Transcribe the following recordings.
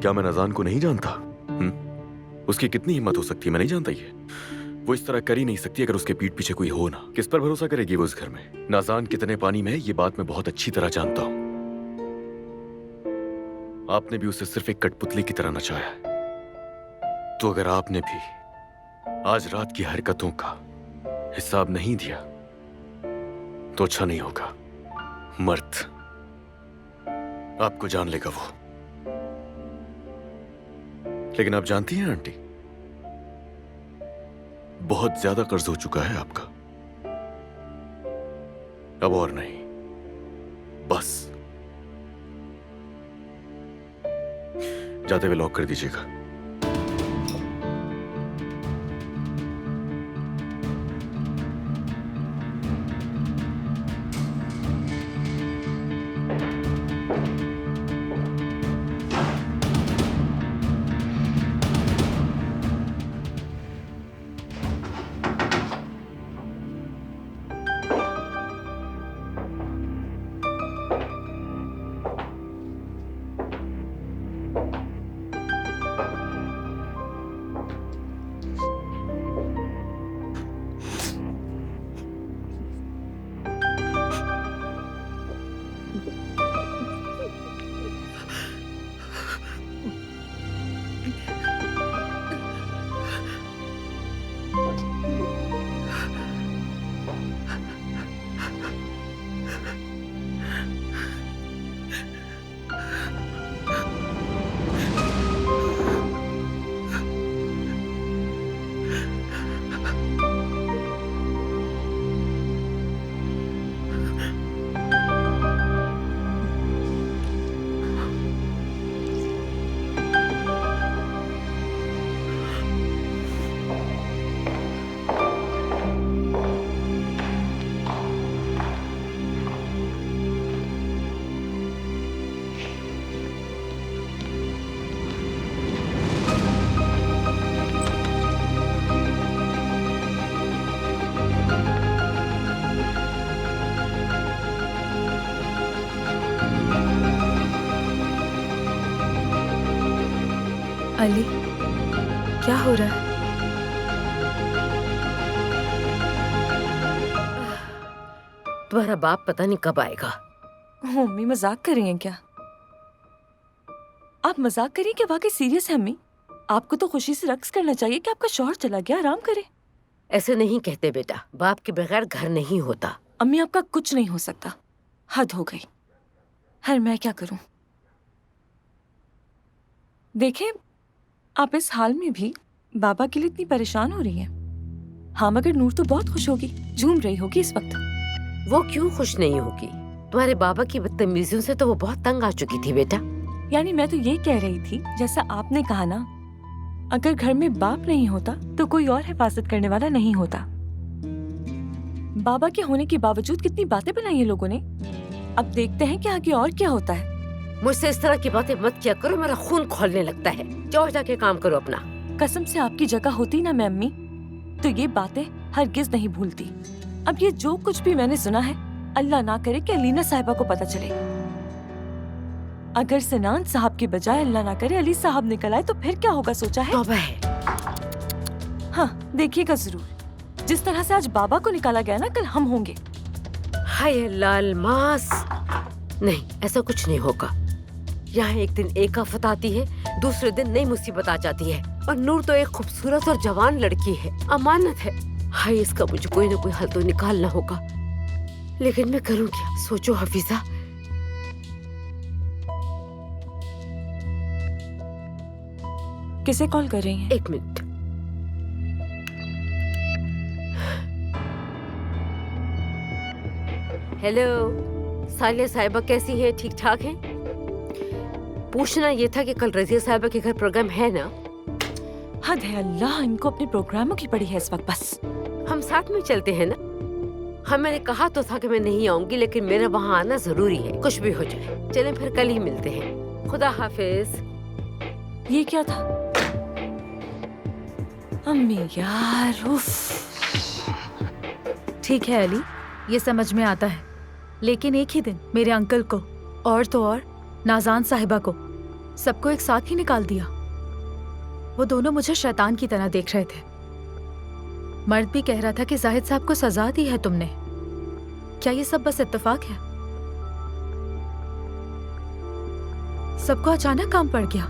क्या मैं नाज़ान को नहीं जानता? उसकी कितनी हिम्मत हो सकती है, मैं नहीं जानता ये। वो इस तरह कर ही नहीं सकती अगर उसके पीठ पीछे कोई हो ना। किस पर भरोसा करेगी वो इस घर में? नाज़ान कितने पानी में है ये बात मैं बहुत अच्छी तरह जानता हूं। आपने भी उसे सिर्फ एक कठपुतली की तरह नचाया है। तो अगर आपने भी आज रात की हरकतों का हिसाब नहीं दिया तो अच्छा नहीं होगा। मर्द आपको जान लेगा वो। लेकिन आप जानती हैं आंटी, बहुत ज्यादा कर्ज हो चुका है आपका। अब और नहीं, बस। जाते हुए लॉक कर दीजिएगा। अली, क्या हो रहा है? तुम्हारा बाप पता नहीं कब आएगा। मम्मी मजाक कर रही हैं क्या? आप मजाक करिए क्या? वाकई सीरियस है अम्मी? आपको तो खुशी से रक्स करना चाहिए कि आपका शौहर चला गया, आराम करे। ऐसे नहीं कहते बेटा, बाप के बगैर घर नहीं होता। अम्मी आपका कुछ नहीं हो सकता, हद हो गई। हर मैं क्या करूं? देखें, आप इस हाल में भी बाबा के लिए इतनी परेशान हो रही हैं। हाँ, मगर नूर तो बहुत खुश होगी, झूम रही होगी इस वक्त। वो क्यों खुश नहीं होगी? तुम्हारे बाबा की बदतमीजियों से तो वो बहुत तंग आ चुकी थी बेटा। यानी मैं तो ये कह रही थी, जैसा आपने कहा ना, अगर घर में बाप नहीं होता तो कोई और हिफाजत करने वाला नहीं होता। बाबा के होने के बावजूद कितनी बातें बनाई है लोगों ने। अब देखते हैं कि आगे और क्या होता है। मुझसे इस तरह की बातें मत किया करो, मेरा खून खौलने लगता है। जाओ जाके काम करो अपना। कसम से आपकी जगह होती ना मैं अम्मी, तो ये बातें हरगिज नहीं भूलती। अब ये जो कुछ भी मैंने सुना है, अल्लाह ना करे कि अलीना साहिबा को पता चले। अगर सिनान साहब की बजाय अल्लाह ना करे अली साहब निकल आए तो फिर क्या होगा, सोचा है? तौबा है। हाँ, देखिएगा जरूर। जिस तरह से आज बाबा को निकाला गया ना, कल हम होंगे। हाय लाल मास, नहीं ऐसा कुछ नहीं होगा। यहाँ एक दिन एक आफत आती है, दूसरे दिन नई मुसीबत आ जाती है। और नूर तो एक खूबसूरत और जवान लड़की है, अमानत है। हाय, इसका मुझे कोई ना कोई हल तो निकालना होगा, लेकिन मैं करूँ क्या? सोचो हफीजा। किसे कॉल कर रही हैं? एक मिनट। हेलो, सालिया साहिबा कैसी हैं? ठीक ठाक हैं? पूछना ये था कि कल रजिया साहिबा के घर प्रोग्राम है ना? हद है अल्लाह, इनको अपने प्रोग्रामों की पड़ी है इस वक्त। बस हम साथ में चलते हैं ना। हाँ, मैंने कहा तो था कि मैं नहीं आऊंगी, लेकिन मेरा वहाँ आना जरूरी है, कुछ भी हो जाए। चलें फिर कल ही मिलते हैं। खुदा हाफिज। ये क्या था? अम्मी यार, उफ। ठीक है अली, ये समझ में आता है, लेकिन एक ही दिन मेरे अंकल को और तो और नाज़ान साहिबा को सबको एक साथ ही निकाल दिया। वो दोनों मुझे शैतान की तरह देख रहे थे। मर्द भी कह रहा था कि जाहिद साहब को सजा दी है तुमने। क्या ये सब बस इत्तेफाक है? सबको अचानक काम पड़ गया।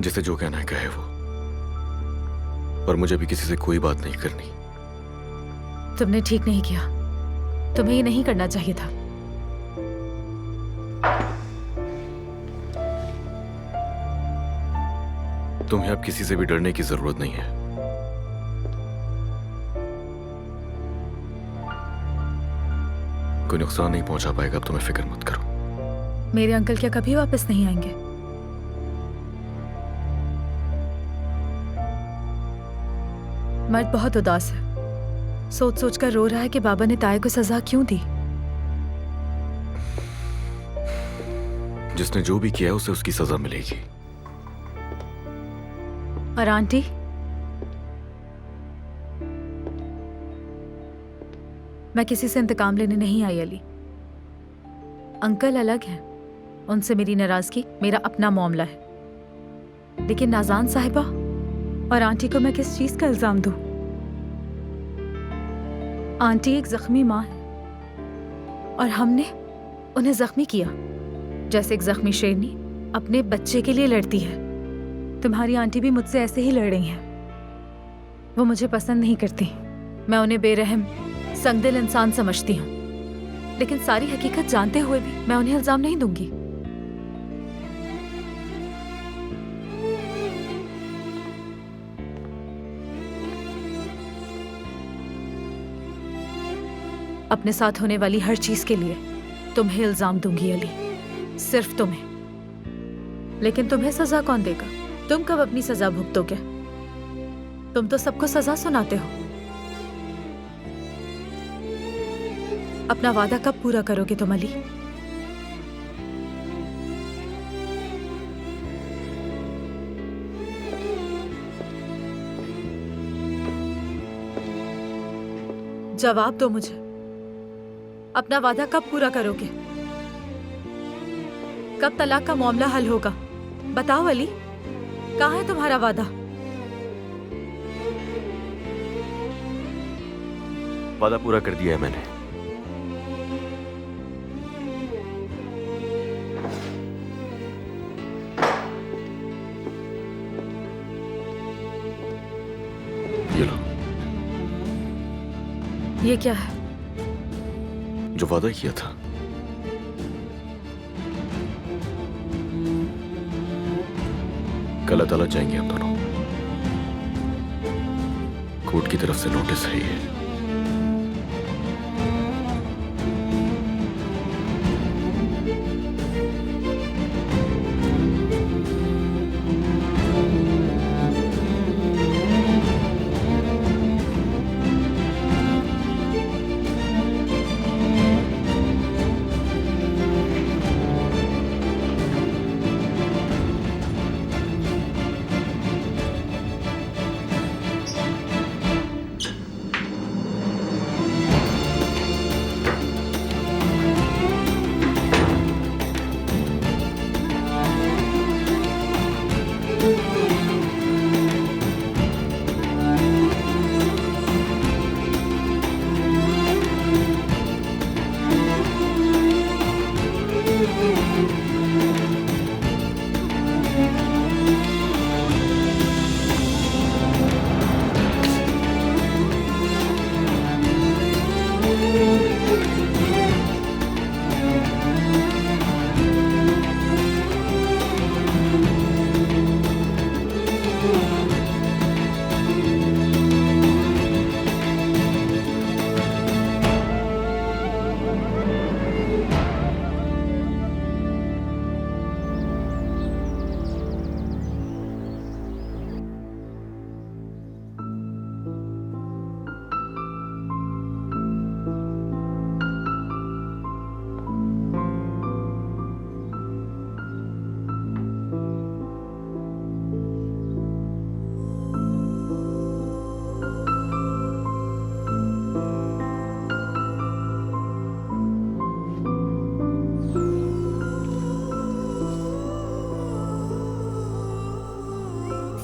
जिसे जो कहना है कहे वो, और मुझे भी किसी से कोई बात नहीं करनी। तुमने ठीक नहीं किया। तुम्हें ये नहीं करना चाहिए था। तुम्हें अब किसी से भी डरने की जरूरत नहीं है। कोई नुकसान नहीं पहुंचा पाएगा, अब तुम्हें फिक्र मत करो। मेरे अंकल क्या कभी वापस नहीं आएंगे? मर्द बहुत उदास है। सोच सोच कर रो रहा है कि बाबा ने ताए को सजा क्यों दी। जिसने जो भी किया है उसे उसकी सजा मिलेगी। और आंटी? मैं किसी से इंतकाम लेने नहीं आई अली। अंकल अलग हैं, उनसे मेरी नाराजगी मेरा अपना मामला है। लेकिन नाज़ान साहिबा और आंटी को मैं किस चीज का इल्जाम दूं? आंटी एक जख्मी माँ है और हमने उन्हें जख्मी किया, जैसे एक जख्मी शेरनी अपने बच्चे के लिए लड़ती है। तुम्हारी आंटी भी मुझसे ऐसे ही लड़ रही हैं। वो मुझे पसंद नहीं करती। मैं उन्हें बेरहम संगदिल इंसान समझती हूँ, लेकिन सारी हकीकत जानते हुए भी मैं उन्हें इल्जाम नहीं दूंगी। अपने साथ होने वाली हर चीज के लिए तुम्हें इल्जाम दूंगी अली, सिर्फ तुम्हें। लेकिन तुम्हें सजा कौन देगा? तुम कब अपनी सजा भुगतोगे? तुम तो सबको सजा सुनाते हो। अपना वादा कब पूरा करोगे तुम अली? जवाब दो मुझे। अपना वादा कब पूरा करोगे? कब तलाक का मामला हल होगा? बताओ अली, कहाँ है तुम्हारा वादा? वादा पूरा कर दिया है मैंने। ये लो। ये क्या है? जो वादा किया था। कल अदालत जाएंगे हम दोनों। कोर्ट की तरफ से नोटिस है ये।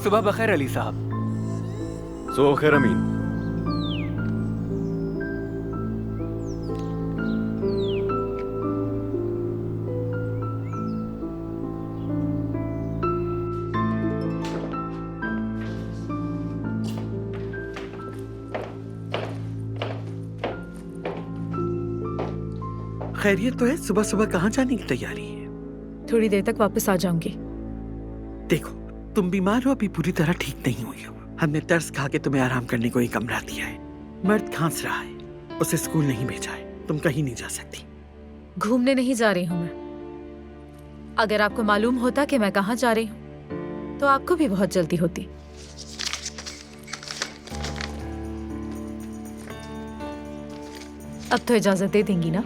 सुबह बखैर अली साहब। सो खैर अमीन। खैरियत तो है? सुबह सुबह कहाँ जाने की तैयारी है? थोड़ी देर तक वापस आ जाऊंगी। देखो, तुम बीमार हो, अभी पूरी तरह ठीक नहीं हुई हो। हमने तरस खा के तुम्हें आराम करने को एक कमरा दिया है। मर्द खांस रहा है, उसे स्कूल नहीं भेजा है, तुम कहीं नहीं जा सकती। घूमने नहीं जा रही हूँ मैं। अगर आपको मालूम होता कि मैं कहाँ जा रही हूँ तो आपको भी बहुत जल्दी होती। अब तो इजाजत दे देंगी ना?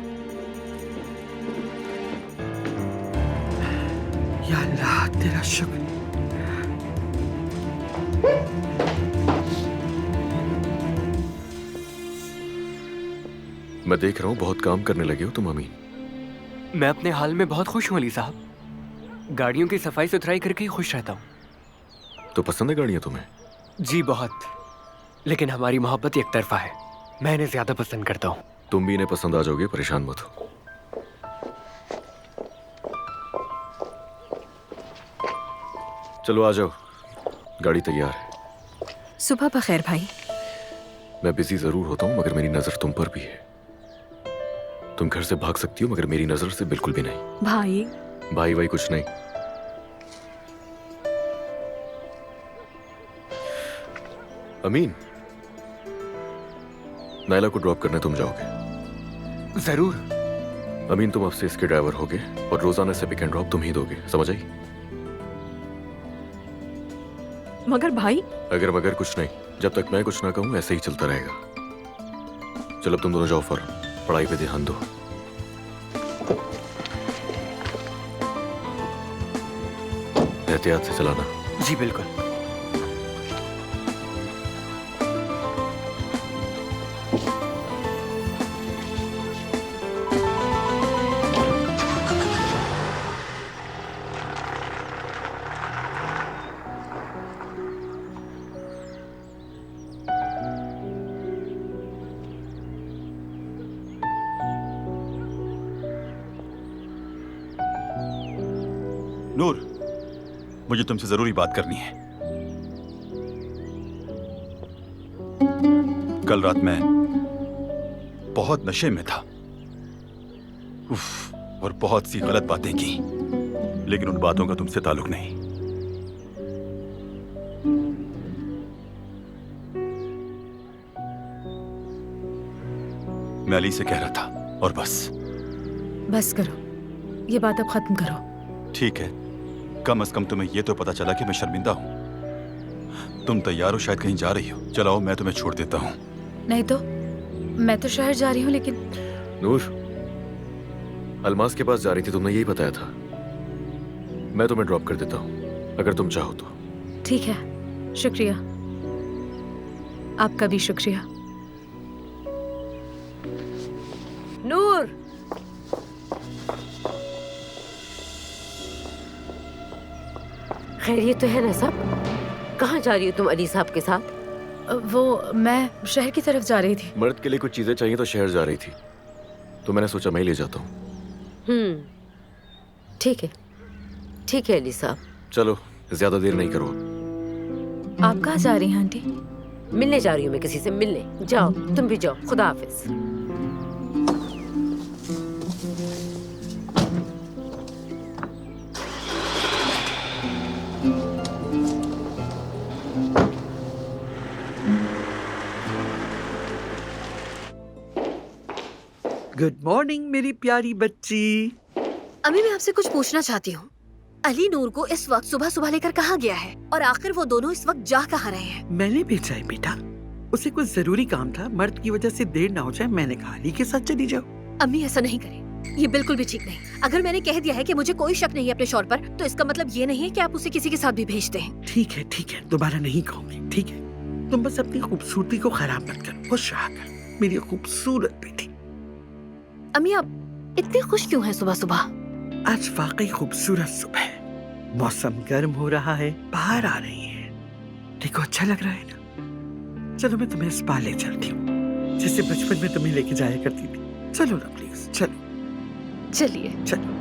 या अल्लाह, तेरा शुक्र। मैं देख रहा हूँ बहुत काम करने लगे हो तुम अमीन। मैं अपने हाल में बहुत खुश हूँ अली साहब। गाड़ियों की सफाई सुथराई करके ही खुश रहता हूँ। तो पसंद है गाड़ियाँ तुम्हें? जी बहुत, लेकिन हमारी मोहब्बत एक तरफा है। मैं इन्हें ज्यादा पसंद करता हूँ। तुम भी इन्हें पसंद आ जाओगे, परेशान मत हो। चलो आ जाओ, गाड़ी तैयार है। सुबह बखैर भाई। मैं बिजी जरूर होता हूँ मगर मेरी नजर तुम पर भी है। तुम घर से भाग सकती हो मगर मेरी नजर से बिल्कुल भी नहीं। भाई भाई भाई कुछ नहीं। अमीन, नायला को ड्रॉप करने तुम जाओगे? जरूर। अमीन, तुम अब से इसके ड्राइवर होगे और रोजाना से पिक एंड ड्रॉप तुम ही दोगे, समझ आई? मगर भाई। अगर मगर कुछ नहीं, जब तक मैं कुछ ना कहूं ऐसे ही चलता रहेगा। चलो तुम दोनों जाओ फौरन, पढ़ाई पे ध्यान दो। एहतियात से चलाना। जी बिल्कुल। नूर, मुझे तुमसे जरूरी बात करनी है। कल रात मैं बहुत नशे में था। उफ, और बहुत सी गलत बातें की, लेकिन उन बातों का तुमसे ताल्लुक नहीं। मैं अली से कह रहा था और बस। बस करो, ये बात अब खत्म करो। ठीक है, कम से कम तुम्हें यह तो पता चला कि मैं शर्मिंदा हूं। तुम तैयार हो, शायद कहीं जा रही हो। चलाओ, मैं तुम्हें छोड़ देता हूं। नहीं तो मैं तो शहर जा रही हूँ, लेकिन नूर, अलमास के पास जा रही थी, तुमने यही बताया था। मैं तुम्हें ड्रॉप कर देता हूँ अगर तुम चाहो तो। ठीक है, शुक्रिया। आपका भी शुक्रिया। नूर, खैरियत तो है ना सब? कहाँ जा रही हो तुम अली साहब के साथ? वो मैं शहर की तरफ जा रही थी। मर्द के लिए कुछ चीजें चाहिए तो शहर जा रही थी, तो मैंने सोचा मैं ही ले जाता हूँ। ठीक है, ठीक है अली साहब। चलो, ज्यादा देर नहीं करो। आप कहाँ जा रही हैं आंटी? मिलने जा रही हूँ मैं किसी से, मिलने। जाओ, तुम भी जाओ। खुदा हाफिज। गुड मॉर्निंग मेरी प्यारी बच्ची। अम्मी, मैं आपसे कुछ पूछना चाहती हूँ। अली नूर को इस वक्त सुबह सुबह लेकर कहाँ गया है, और आखिर वो दोनों इस वक्त जा कहाँ रहे हैं? मैंने भेजा है बेटा, उसे कुछ जरूरी काम था। मर्द की वजह से देर ना हो जाए, मैंने कहा अली के साथ चली जाओ। अम्मी, ऐसा नहीं करें, ये बिल्कुल भी ठीक नहीं। अगर मैंने कह दिया है कि मुझे कोई शक नहीं है अपने शौहर पर, तो इसका मतलब ये नहीं है कि आप उसे किसी के साथ भी भेजते हैं। ठीक है, दोबारा नहीं कहूँगी। ठीक है, तुम बस अपनी खूबसूरती को खराब मत करो, खुश रहा कर मेरी खूबसूरत बेटी। अम्मी, आप इतनी खुश क्यों हैं सुबह सुबह? आज वाकई खूबसूरत सुबह है। मौसम गर्म हो रहा है, बाहर आ रही है, देखो अच्छा लग रहा है ना? चलो मैं तुम्हें स्पा ले चलती हूँ, जिससे बचपन में तुम्हें लेके जाया करती थी। चलो ना प्लीज, चलो चलिए। चलो।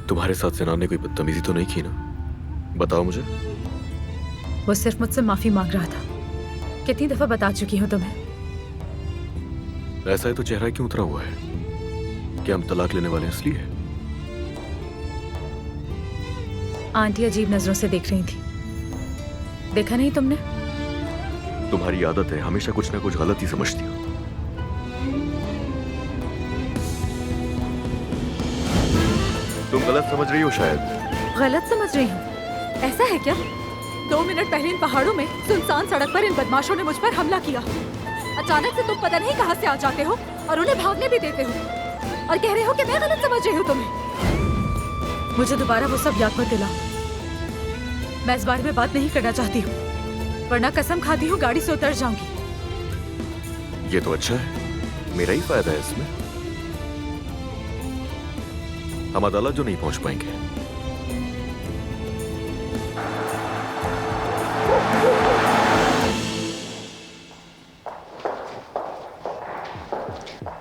तुम्हारे साथ सिना ने कोई बदतमीजी तो नहीं की ना? बताओ मुझे। वो सिर्फ मुझसे माफी मांग रहा था। कितनी दफा बता चुकी हूँ तुम्हें। ऐसा है तो चेहरा क्यों उतरा हुआ है? क्या हम तलाक लेने वाले हैं इसलिए? आंटी अजीब नजरों से देख रही थी, देखा नहीं तुमने? तुम्हारी आदत है, हमेशा कुछ ना कुछ गलत ही समझती हो। तुम गलत समझ रही हो शायद। गलत समझ रही हूँ? ऐसा है क्या? 2 मिनट पहले इन पहाड़ों में सुनसान सड़क पर इन बदमाशों ने मुझ पर हमला किया। अचानक से तुम पता नहीं कहाँ से आ जाते हो और उन्हें भागने भी देते हो और कह रहे हो कि मैं गलत समझ रही हूँ तुम्हें। मुझे दोबारा वो सब याद मत दिला। मैं इस बारे में बात नहीं करना चाहती हूँ, वरना कसम खाती हूँ गाड़ी से उतर जाऊंगी। ये तो अच्छा है, मेरा ही फायदा है इसमें। हम अदालत जो नहीं पहुंच पाएंगे।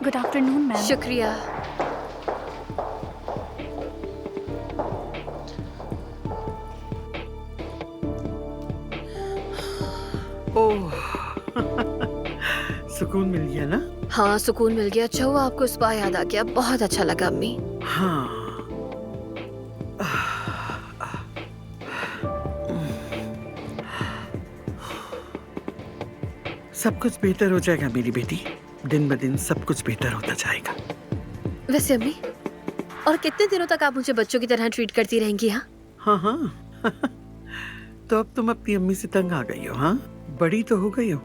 Good afternoon ma'am. शुक्रिया। ओह सुकून मिल गया ना? हाँ सुकून मिल गया। अच्छा हुआ आपको स्पा याद आ गया, बहुत अच्छा लगा अम्मी। हाँ सब कुछ बेहतर हो जाएगा मेरी बेटी, दिन ब दिन सब कुछ बेहतर होता जाएगा। वैसे अम्मी, और कितने दिनों तक आप मुझे बच्चों की तरह ट्रीट करती रहेंगी? हाँ हाँ हाँ तो अब तुम अपनी अम्मी से तंग आ गई हो? हाँ बड़ी तो हो गई हो,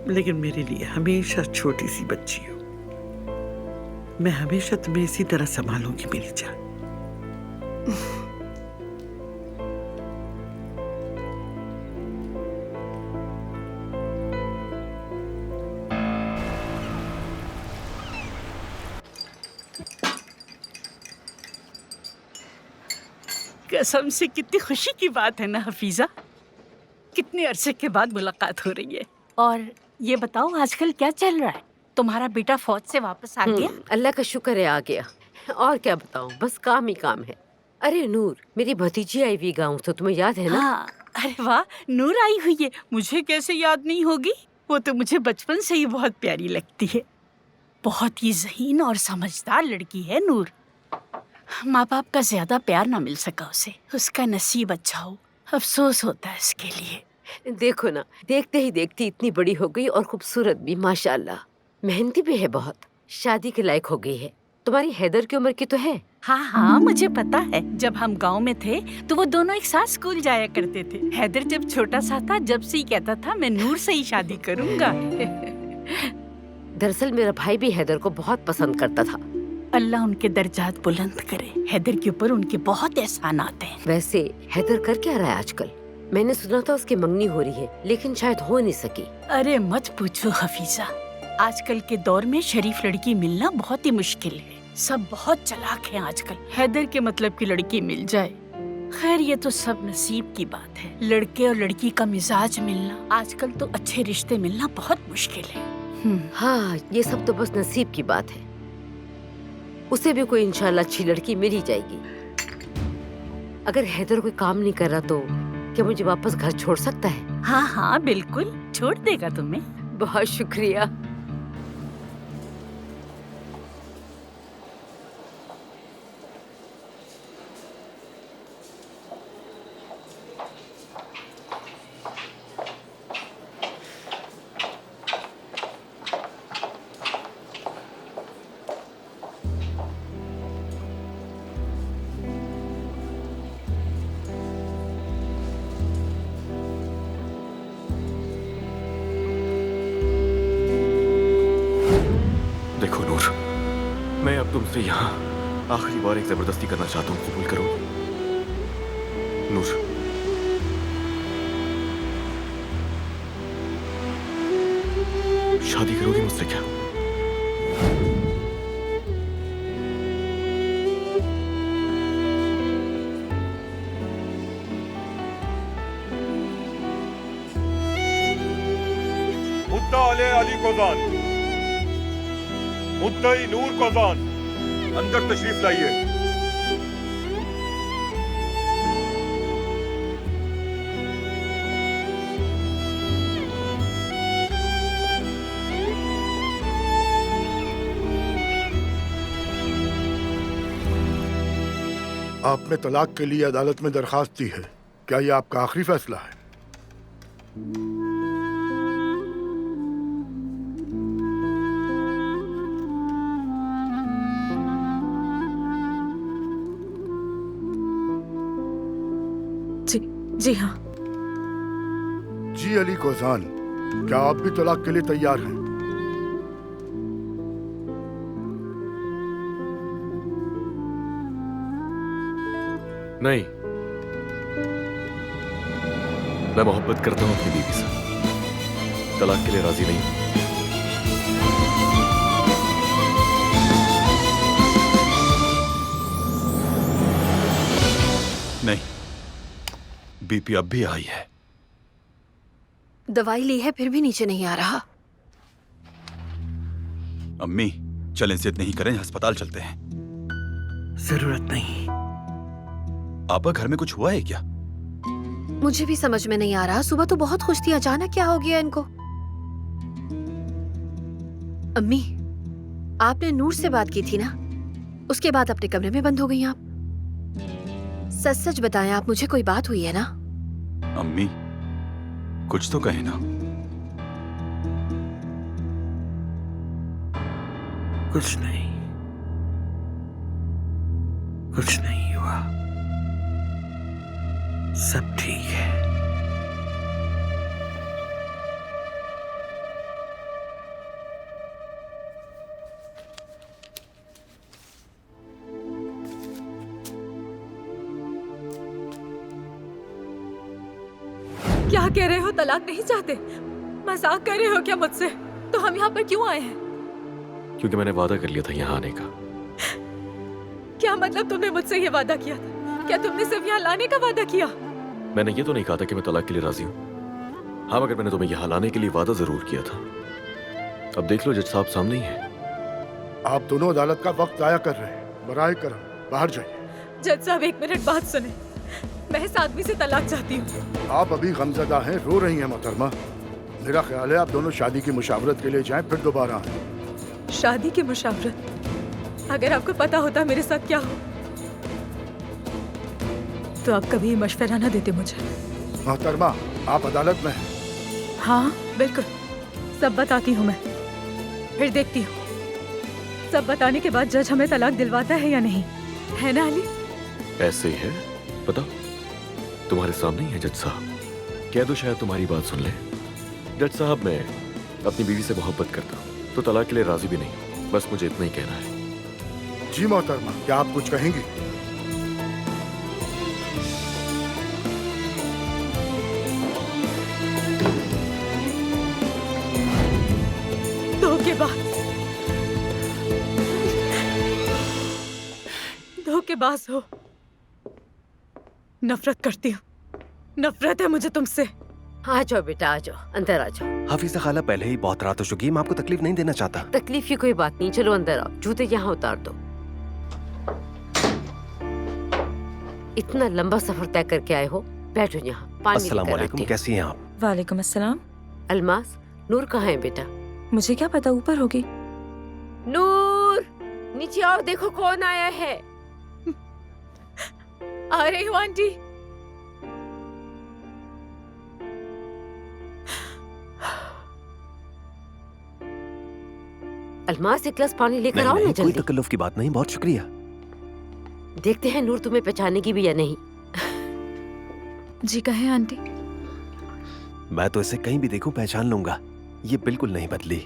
लेकिन मेरे लिए हमेशा छोटी सी बच्ची हो। मैं हमेशा तुम्हें इसी तरह संभालूंगी मेरी जान। कसम से कितनी खुशी की बात है ना हफीजा, कितने अरसे के बाद मुलाकात हो रही है। और ये बताओ आजकल क्या चल रहा है? तुम्हारा बेटा फौज से वापस आ गया? अल्लाह का शुक्र है आ गया। और क्या बताऊं, बस काम ही काम है। अरे नूर, मेरी भतीजी आई हुई गाँव से, तुम्हें याद है ना? हाँ, अरे वाह, नूर आई हुई है। मुझे कैसे याद नहीं होगी? वो तो मुझे बचपन से ही बहुत प्यारी लगती है। बहुत ही ज़हीन और समझदार लड़की है नूर। माँ बाप का ज्यादा प्यार ना मिल सका उसे। उसका नसीब अच्छा हो, अफसोस होता है इसके लिए। देखो ना, देखते ही देखती इतनी बड़ी हो गई और खूबसूरत भी माशाल्लाह। मेहनती भी है बहुत, शादी के लायक हो गई है। तुम्हारी हैदर की उम्र की तो है। हाँ हाँ मुझे पता है। जब हम गांव में थे तो वो दोनों एक साथ स्कूल जाया करते थे। हैदर जब छोटा सा था, जब से ही कहता था मैं नूर से ही शादी करूंगा। दरअसल मेरा भाई भी हैदर को बहुत पसंद करता था। अल्लाह उनके दर्जात बुलंद करे। हैदर के ऊपर उनके बहुत एहसान आते हैं। वैसे हैदर कर क्या रहा है आजकल? मैंने सुना था उसकी मंगनी हो रही है, लेकिन शायद हो नहीं सकी। अरे मत पूछो हफीजा, आजकल के दौर में शरीफ लड़की मिलना बहुत ही मुश्किल है। सब बहुत चालाक हैं आजकल। हैदर के मतलब की लड़की मिल जाए, खैर ये तो सब नसीब की बात है। लड़के और लड़की का मिजाज मिलना, आजकल तो अच्छे रिश्ते मिलना बहुत मुश्किल है। हाँ, ये सब तो बस नसीब की बात है। उसे भी कोई इंशाल्लाह अच्छी लड़की मिल ही जाएगी। अगर हैदर कोई काम नहीं कर रहा तो क्या मुझे वापस घर छोड़ सकता है? हाँ हाँ बिल्कुल, छोड़ देगा तुम्हें। बहुत शुक्रिया। देखो नूर, मैं अब तुमसे यहाँ आखिरी बार एक जबरदस्ती करना चाहता हूँ, कबूल करो नूर। शादी करोगी मुझसे क्या? मुद्दा अली कोजान, मुद्दई नूर कोजान, अंदर तशरीफ लाइए। आपने तलाक के लिए अदालत में दरखास्त दी है, क्या यह आपका आखिरी फैसला है? जी हाँ। जी अली कोजान, क्या आप भी तलाक के लिए तैयार हैं? नहीं, मैं मोहब्बत करता हूं अपनी बीवी से, तलाक के लिए राजी नहीं हूं। नहीं, बीपी अब भी आई है। दवाई ली है फिर भी नीचे नहीं आ रहा। अम्मी, चलें जिद नहीं करें, अस्पताल चलते हैं। जरूरत नहीं। आपा, घर में कुछ हुआ है क्या? मुझे भी समझ में नहीं आ रहा। सुबह तो बहुत खुश थी, अचानक क्या हो गया इनको? अम्मी, आपने नूर से बात की थी ना, उसके बाद अपने कमरे में बंद हो गई आप। सच सच बताएं आप, मुझे कोई बात हुई है ना? अम्मी, कुछ तो कहे ना। कुछ नहीं, कुछ नहीं हुआ, सब ठीक है। क्या कह रहे हो? तलाक नहीं चाहते? मजाक कर रहे हो क्या मुझसे? तो हम यहाँ पर क्यों आए हैं? क्योंकि मैंने वादा कर लिया था यहाँ आने का। क्या मतलब तुमने मुझसे ये वादा किया था? क्या तुमने सिर्फ यहाँ लाने का वादा किया? मैंने ये तो नहीं कहा था कि मैं तलाक के लिए राजी हूँ। हाँ, मगर मैंने तुम्हें यहाँ लाने के लिए वादा जरूर किया था। अब देख लो, जज साहब सामने ही है। आप दोनों अदालत का वक्त जाया कर रहे हैं। बराए करम बाहर जाइए। जज साहब, एक मिनट बात सुने। मैं इस आदमी से तलाक चाहती हूँ। आप अभी गमज़दा हैं, रो रही हैं मोहतरमा। मेरा ख्याल है आप दोनों शादी की मुशावरत के लिए जाएं, फिर दोबारा आएं। शादी की मुशावरत? अगर आपको पता होता मेरे साथ क्या हो तो आप कभी मशवरा ना देते मुझे। मोहतरमा, आप अदालत में हैं। हाँ बिल्कुल, सब बताती हूँ मैं, फिर देखती हूँ सब बताने के बाद जज हमें तलाक दिलवाता है या नहीं, है ना अली? ऐसे ही है, बताओ। तुम्हारे सामने ही है जज साहब, कह दो शायद तुम्हारी बात सुन ले। जज साहब, मैं अपनी बीवी से मोहब्बत करता हूँ तो तलाक के लिए राजी भी नहीं हूँ, बस मुझे इतना ही कहना है। जी मोहतरमा, क्या आप कुछ कहेंगी? धोखेबाज हो। नफरत करती हूँ, नफरत है मुझे तुमसे। आ जाओ बेटा, आ जाओ, अंदर आ जाओ। हाफिजा खाला, पहले ही बहुत रात हो चुकी है, मैं आपको तकलीफ नहीं देना चाहता। तकलीफ की कोई बात नहीं, चलो अंदर आओ, जूते यहाँ उतार दो। इतना लंबा सफर तय करके आए हो, बैठो यहाँ, पानी अस्सलाम लेकर वालेकुम, आती हूँ। कैसी हैं आप? वालेकुम अस्सलाम। अलमास, नूर कहाँ है बेटा? मुझे क्या पता, ऊपर होगी। नूर, नीचे आओ, देखो कौन आया है। आ रही हूँ आंटी। अलमास, एक गिलास पानी लेकर नहीं, आओ ना नहीं, कोई जल्दी। तकल्लुफ की बात नहीं, बहुत शुक्रिया। देखते हैं नूर तुम्हें पहचानेगी भी या नहीं। जी कहें आंटी। मैं तो इसे कहीं भी देखूं पहचान लूंगा, ये बिल्कुल नहीं बदली।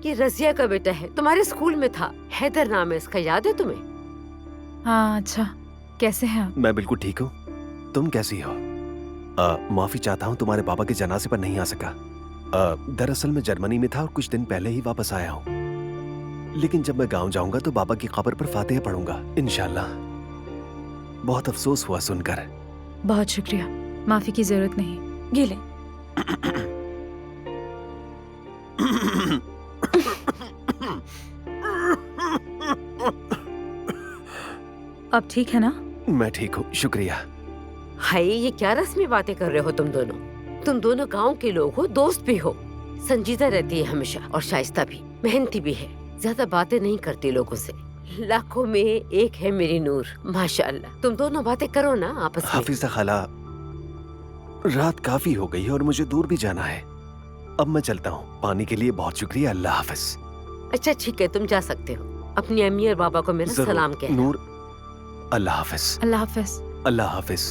ये रजिया का बेटा है, तुम्हारे स्कूल में था, हैदर नाम है इसका, याद है तुम्हें? हाँ अच्छा, कैसे हैं आप? मैं बिल्कुल ठीक हूँ, तुम कैसी हो? माफी चाहता हूँ, तुम्हारे पापा के जनाजे पर नहीं आ सका। दरअसल मैं जर्मनी में था और कुछ दिन पहले ही वापस आया हूँ, लेकिन जब मैं गांव जाऊंगा तो बाबा की कब्र पर फातिहा पढ़ूंगा इंशाल्लाह। बहुत अफसोस हुआ सुनकर। बहुत शुक्रिया, माफी की जरूरत नहीं। ये ले। अब ठीक है ना? मैं ठीक हूँ, शुक्रिया। हाय, ये क्या रस्मी बातें कर रहे हो तुम दोनों? तुम दोनों गांव के लोग हो, दोस्त भी हो। संजीदा रहती है हमेशा और शाइस्ता भी, मेहनती भी है, ज्यादा बातें नहीं करती लोगों से। लाखों में एक है मेरी नूर, माशाअल्लाह। तुम दोनों बातें करो ना आपस में। हाफिजा खाला, रात काफी हो गई है और मुझे दूर भी जाना है। अब मैं चलता हूँ। पानी के लिए बहुत शुक्रिया। अल्लाह हाफिज। अच्छा ठीक है, तुम जा सकते हो। अपनी अम्मी और बाबा को मेरा जरूर। सलाम कहना। नूर, अल्लाह हाफिज। अल्लाह हाफिज। अल्लाह हाफिज।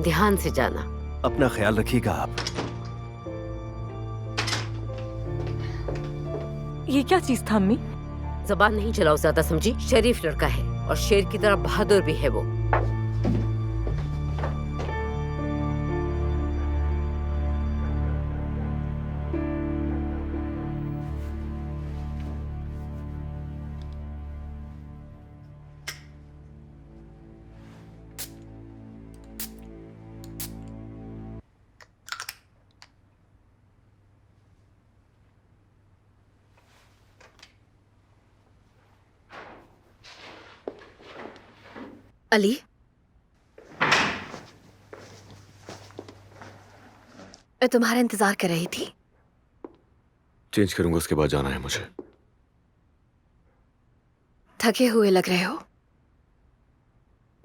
ध्यान से जाना। अपना ख्याल रखिएगा आप। ये क्या चीज था अम्मी? जबान नहीं चलाओ ज्यादा, समझी? शरीफ लड़का है और शेर की तरह बहादुर भी है वो। अली, मैं तुम्हारा इंतजार कर रही थी। चेंज करूंगा, उसके बाद जाना है मुझे। थके हुए लग रहे हो,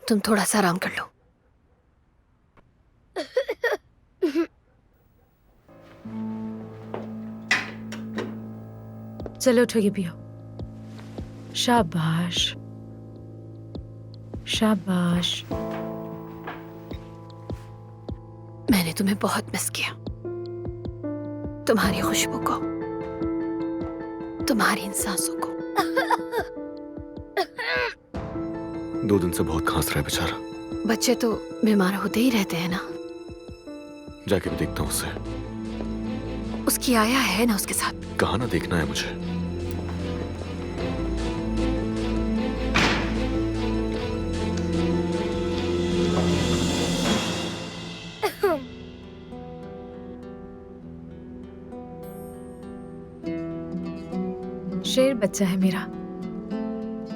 तुम थोड़ा सा आराम कर लो। चलो उठो, ये पियो। शाबाश शाबाश। मैंने तुम्हें बहुत मिस किया, तुम्हारी खुशबू को, तुम्हारी इन सांसों को। 2 दिन से बहुत खांस रहा है बेचारा। बच्चे तो बीमार होते ही रहते हैं ना। जाके भी देखता हूँ उससे। उसकी आया है ना उसके साथ। कहाँ ना देखना है मुझे। शेर बच्चा है मेरा,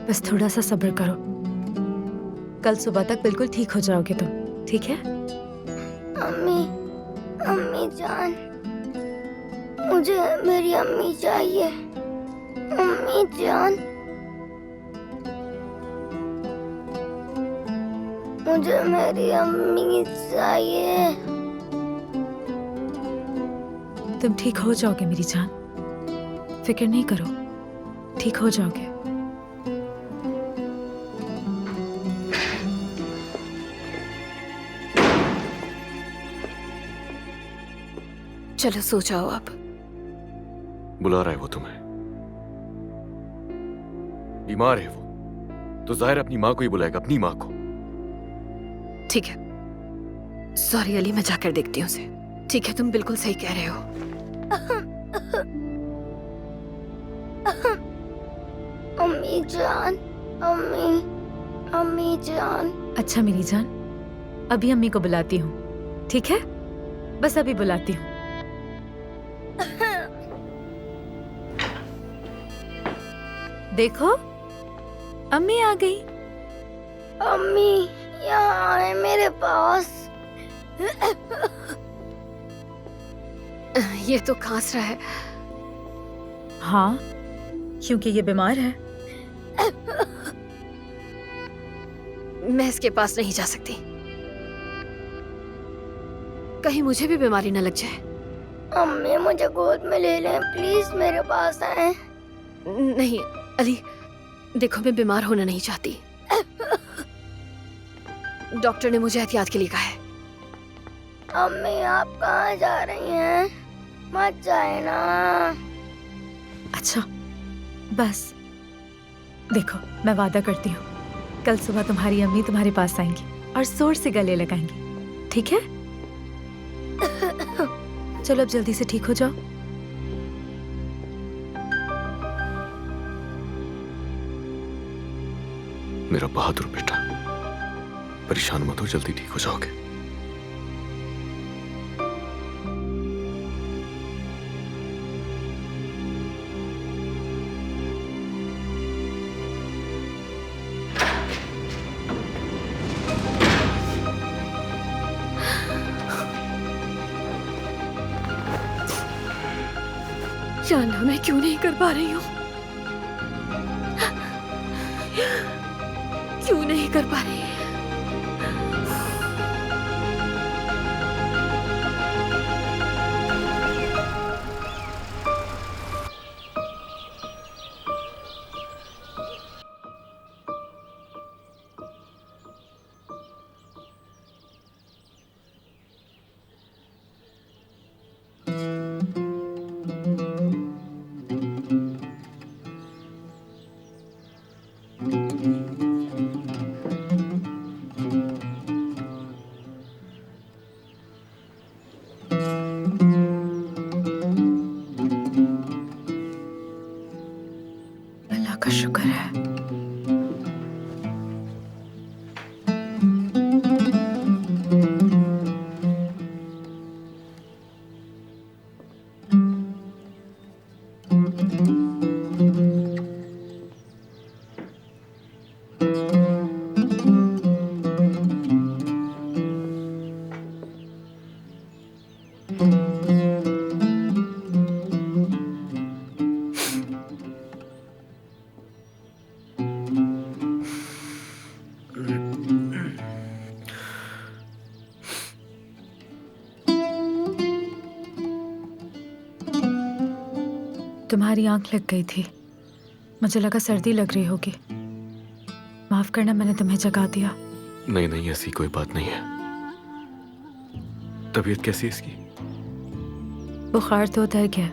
बस थोड़ा सा सब्र करो। कल सुबह तक बिल्कुल ठीक हो जाओगे तुम, ठीक है? अम्मी, अम्मी जान, मुझे मेरी अम्मी चाहिए। अम्मी जान, मुझे मेरी अम्मी चाहिए। तुम ठीक हो जाओगे मेरी जान, फिक्र नहीं करो, ठीक हो जाओगे। चलो सो जाओ अब। बुला रहा है वो तुम्हें। बीमार है वो, तो जाहिर अपनी माँ को ही बुलाएगा, अपनी माँ को। ठीक है, सॉरी अली, मैं जाकर देखती हूँ उसे। ठीक है, तुम बिल्कुल सही कह रहे हो। अम्मी जान, अम्मी, अम्मी जान। अच्छा मेरी जान, अभी अम्मी को बुलाती हूँ, ठीक है? बस अभी बुलाती हूँ। देखो, अम्मी आ गई। अम्मी यहाँ आए मेरे पास। ये तो खांस रहा है। हाँ, क्योंकि ये बीमार है। मैं इसके पास नहीं जा सकती, कहीं मुझे भी बीमारी न लग जाए। अम्मी मुझे गोद में ले लें, प्लीज मेरे पास आए। नहीं अली, देखो मैं बीमार होना नहीं चाहती। डॉक्टर ने मुझे एहतियात के लिए कहा है। अम्मी आप कहाँ जा रही हैं? मत जाए ना। अच्छा, बस देखो, मैं वादा करती हूँ, कल सुबह तुम्हारी अम्मी तुम्हारे पास आएंगी और जोर से गले लगाएंगी, ठीक है? चलो अब जल्दी से ठीक हो जाओ। मेरा बहादुर बेटा, परेशान मत हो, जल्दी ठीक हो जाओगे। जानना मैं क्यों नहीं कर पा रही हूँ, क्यों नहीं कर पा रही। अल्लाह का शुक्र है। तुम्हारी आंख लग गई थी, मुझे लगा सर्दी लग रही होगी। माफ करना, मैंने तुम्हें जगा दिया। नहीं नहीं, ऐसी कोई बात नहीं है। तबीयत कैसी है इसकी? बुखार तो उतर गया।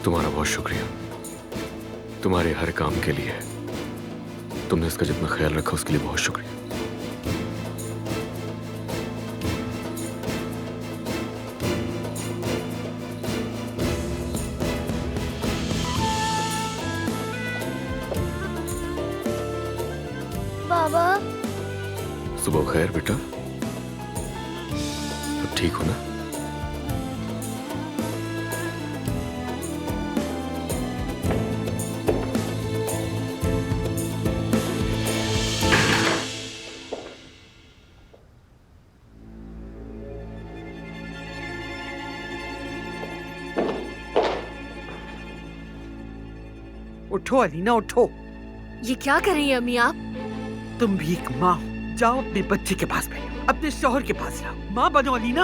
तुम्हारा बहुत शुक्रिया, तुम्हारे हर काम के लिए। तुमने इसका जितना ख्याल रखा उसके लिए बहुत शुक्रिया। बाबा, सुबह खैर बेटा, अब ठीक हो ना? उठो अलीना, उठो। ये क्या कर रही है अम्मी आप? तुम भी एक माँ हो, जाओ अपने बच्चे के पास बैठो, अपने शौहर के पास रहो। माँ बनो अलीना।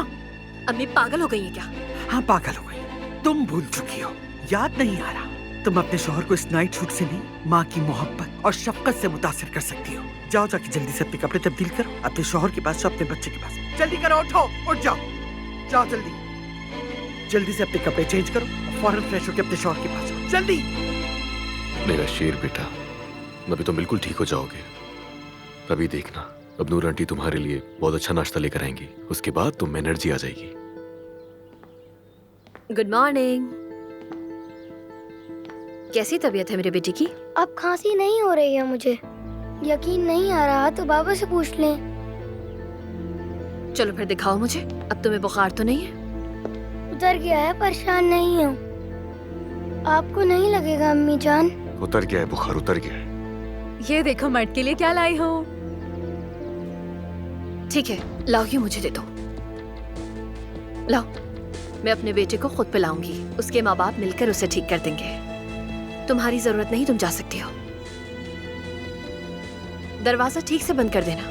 अम्मी पागल हो गई है क्या? हाँ, पागल हो गई। तुम भूल चुकी हो, याद नहीं आ रहा। तुम अपने शौहर को इस नाइट सूट से नहीं, माँ की मोहब्बत और शफकत से मुतासिर कर सकती हो। जाओ, जाके जल्दी से अपने कपड़े तब्दील करो, अपने शौहर के पास, अपने बच्चे के पास। जल्दी करो, उठो, उठ जाओ, जाओ जल्दी से अपने कपड़े चेंज करो और फौरन फ्रेश होकर अपने शौहर के पास जाओ, जल्दी। मेरा शेर बेटा, अभी तो बिल्कुल ठीक हो जाओगे। अभी देखना, अब नूर आंटी तुम्हारे लिए बहुत अच्छा नाश्ता लेकर आएंगी, उसके बाद तुम में एनर्जी आ जाएगी। Good morning. कैसी तबीयत है मेरे बेटे की? अब खांसी नहीं हो रही है मुझे। यकीन नहीं आ रहा तो बाबा से पूछ लें। चलो फिर दिखाओ मुझे। अब तुम्हें बुखार तो नहीं है? उतर गया है, परेशान नहीं हूँ। आपको नहीं लगेगा अम्मी जान? उतर गया है बुखार, उतर गया है। ये देखो मट के लिए क्या लाई हो। ठीक है, लाओ, ये मुझे दे दो। लाओ, मैं अपने बेटे को खुद पिलाऊंगी, उसके माँ बाप मिलकर उसे ठीक कर देंगे। तुम्हारी जरूरत नहीं, तुम जा सकती हो। दरवाजा ठीक से बंद कर देना।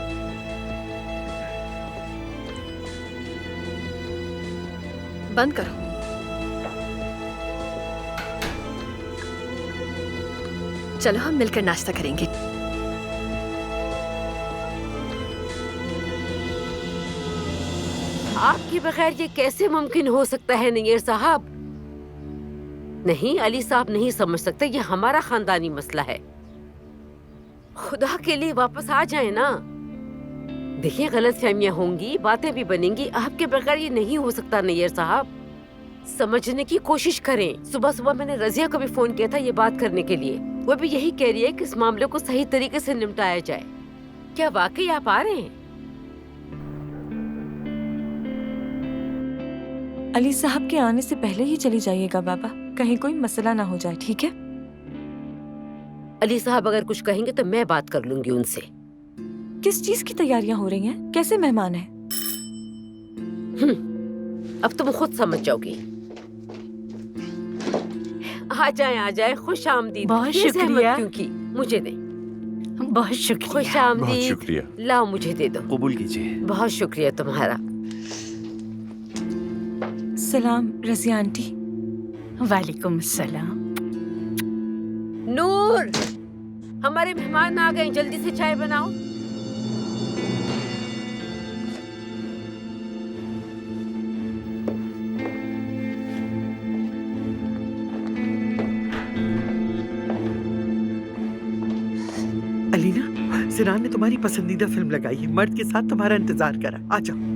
बंद करो। चलो हम मिलकर नाश्ता करेंगे। आपके बगैर ये कैसे मुमकिन हो सकता है नैयर साहब? नहीं, अली साहब नहीं समझ सकते, ये हमारा खानदानी मसला है। खुदा के लिए वापस आ जाए ना। देखिए, गलत फहमियां होंगी, बातें भी बनेंगी। आपके बगैर ये नहीं हो सकता नैयर साहब। समझने की कोशिश करें। सुबह सुबह मैंने रजिया को भी फोन किया था ये बात करने के लिए। वो भी यही कह रही है कि इस मामले को सही तरीके से निपटाया जाए। क्या वाकई आप आ रहे हैं? अली साहब के आने से पहले ही चली जाइएगा बाबा, कहीं कोई मसला ना हो जाए, ठीक है? अली साहब अगर कुछ कहेंगे तो मैं बात कर लूंगी उनसे। किस चीज की तैयारियां हो रही हैं? कैसे मेहमान हैं? अब तुम खुद समझ जाओगी। आ जाए, खुश आमदीद। बहुत ये ज़हमत शुक्रिया। क्यों की? मुझे दे। बहुत शुक्रिया। खुश आमदीद। शुक्रिया। लाओ मुझे दे दो। कबूल कीजिए। बहुत शुक्रिया तुम्हारा। सलाम रजिया आंटी। वालेकुम सलाम। नूर, हमारे मेहमान आ गए, जल्दी से चाय बनाओ। अलीना, सिनान ने तुम्हारी पसंदीदा फिल्म लगाई है, मर्द के साथ तुम्हारा इंतजार करा। आ जाओ।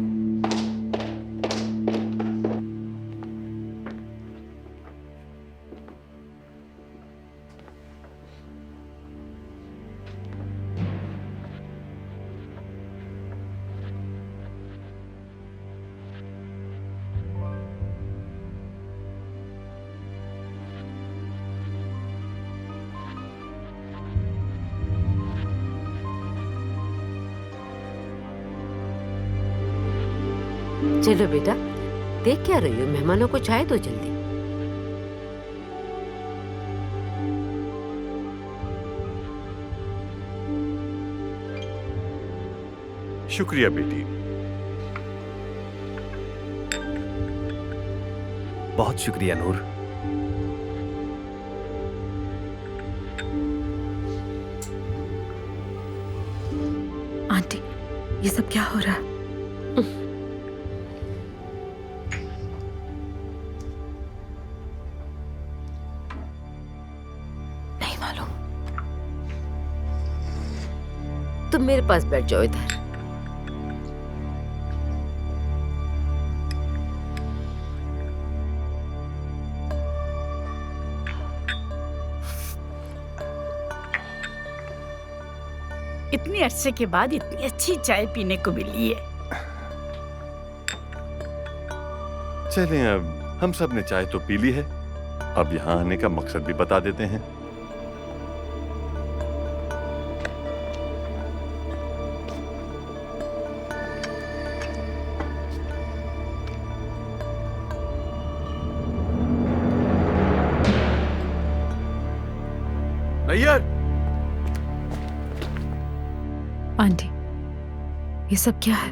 चलो बेटा, देख क्या रही हो? मेहमानों को चाय दो जल्दी। शुक्रिया बेटी। बहुत शुक्रिया नूर। आंटी, ये सब क्या हो रहा है? नहीं मालूम। तुम मेरे पास बैठ जाओ इधर। इतने अरसे के बाद इतनी अच्छी चाय पीने को मिली है। चलें, अब हम सब ने चाय तो पी ली है, अब यहाँ आने का मकसद भी बता देते हैं। नैयर, आंटी, ये सब क्या है?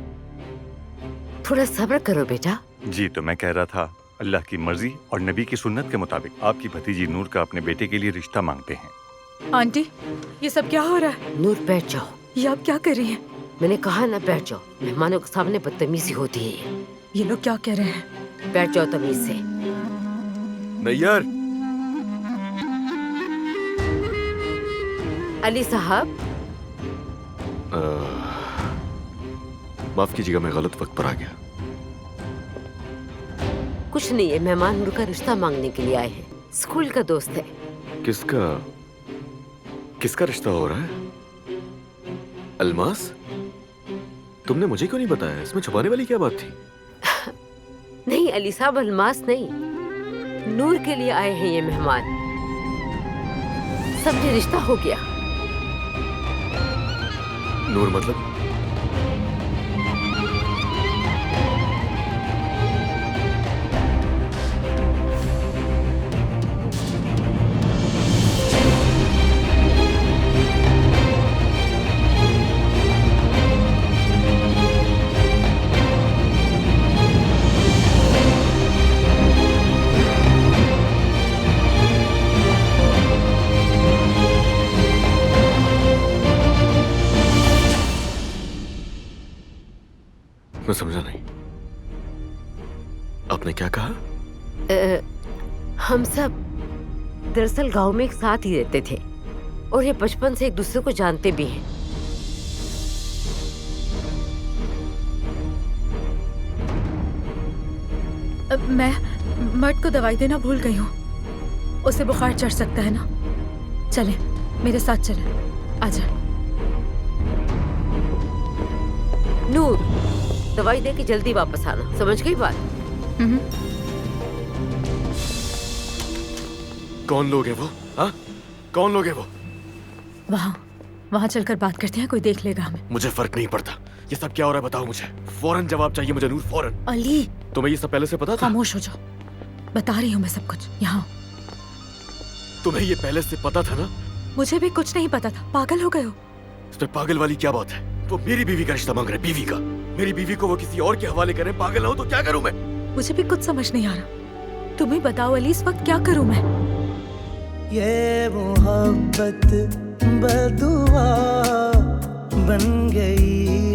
थोड़ा सब्र करो बेटा। जी, तो मैं कह रहा था, अल्लाह की मर्जी और नबी की सुन्नत के मुताबिक आपकी भतीजी नूर का अपने बेटे के लिए रिश्ता मांगते हैं। आंटी, ये सब क्या हो रहा है? नूर बैठ जाओ। ये आप क्या कर रही हैं? मैंने कहा ना बैठ जाओ, मेहमानों के सामने बदतमीजी होती है। ये लोग क्या कह रहे हैं? बैठ जाओ तमीज से। नैयर, अली साहब, माफ कीजिएगा, मैं गलत वक्त पर आ गया। कुछ नहीं है, मेहमान नूर का रिश्ता मांगने के लिए आए हैं। स्कूल का दोस्त है। किसका रिश्ता हो रहा है? अलमास? तुमने मुझे क्यों नहीं बताया? इसमें छुपाने वाली क्या बात थी? नहीं अली साहब, अलमास नहीं, नूर के लिए आए हैं ये मेहमान। समझे, रिश्ता हो गया। नूर मतलब? मैं समझा नहीं, आपने क्या कहा? हम सब दरअसल गांव में एक साथ ही रहते थे और ये बचपन से एक दूसरे को जानते भी हैं। मैं मर्द को दवाई देना भूल गई हूँ। उसे बुखार चढ़ सकता है ना। चले, मेरे साथ चले। आजा। नूर, दवाई दे के जल्दी वापस आना, समझ गई बात? कौन लोग हैं वो? हाँ, कौन लोग हैं वो? वहाँ चलकर बात करते हैं, कोई देख लेगा हमें। मुझे फर्क नहीं पड़ता। ये सब क्या हो रहा है बताओ मुझे। फौरन जवाब चाहिए मुझे नूर, फौरन। अली, तुम्हें ये सब पहले से पता था? खामोश हो जाओ, बता रही हूँ मैं सब कुछ। यहाँ तुम्हें ये पहले से पता था ना? मुझे भी कुछ नहीं पता था। पागल हो गए हो? इसमें पागल वाली क्या बात है? वो मेरी बीवी का रिश्ता मांग रहे, बीवी का। मेरी बीवी को वो किसी और के हवाले करें, पागल ना हो तो क्या करूं मैं? मुझे भी कुछ समझ नहीं आ रहा। तुम ही बताओ अली, इस वक्त क्या करूं मैं? ये मोहब्बत बदुआ बन गई